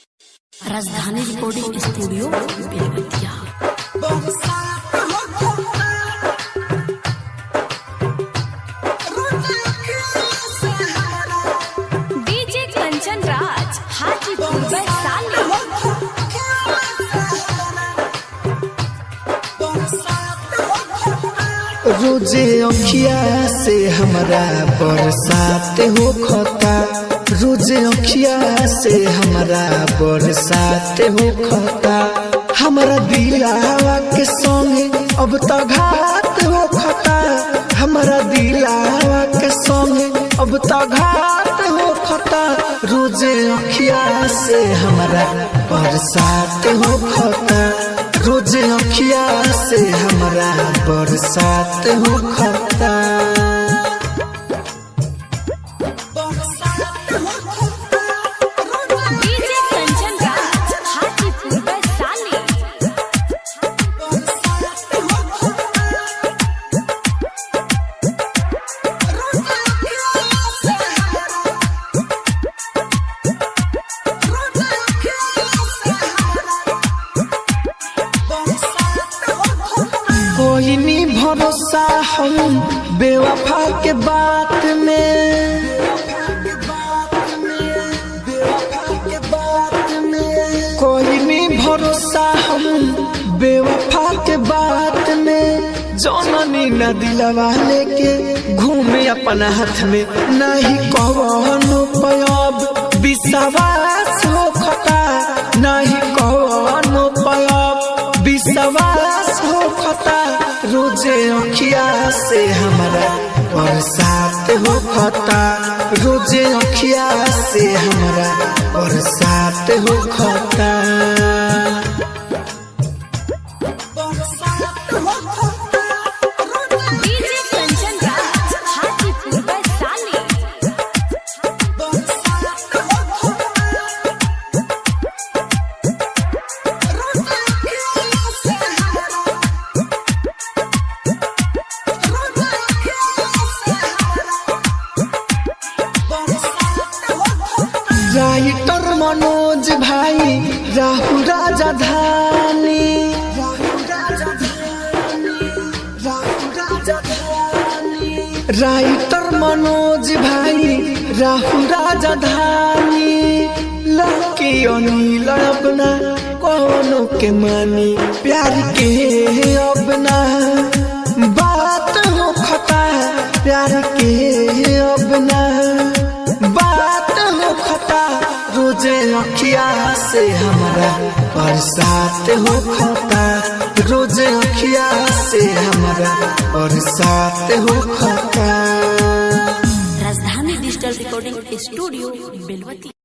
राजधानी recording studio Belwatiya. DJ Kanchan Raj Hajipur Vaishali. रोजे अखिया से हमरा बरसात हो खता, रोजे अखिया से हमरा बरसात हो खता। हमरा दिलावा के संगे अब तो घात हो खता, हमरा दिलावा के संगे अब तो घात हो खता। रोजे अखिया से हमरा बरसात हो खता, रोजे अखिया से हमरा बरसात हो खता। डीजे कंचन राज हाजीपुर वैशाली। कोई नहीं भरोसा हम बेवफा के बात में, कोई नहीं भरोसा हम बेवफा के बात में। जननी न दिलवा लेके घूमे अपना हाथ में, नहीं कवनो पयब विश्वास हो खता, नहीं कवनो पयब विश्वास हो खता। रोजे अखिया से हमरा बरसात हो खता, रोजे अखिया से हमरा बरसात हो खता। डीजे कंचन राज हाजीपुर वैशाली। राइटर मनोज भाई राहु राजधानी, राइटर मनोज भाई राहु राजधानी। लड़की अनिल अपना कौनों के मानी, प्यार के अपना बात हो खता, प्यार के अपना बात हो खता। रोजे अखिया से हमरा बरसात हो खता, रोजे अखिया से हमरा बरसात हो खता। राजधानी डिजिटल रिकॉर्डिंग स्टूडियो बेलवतिया।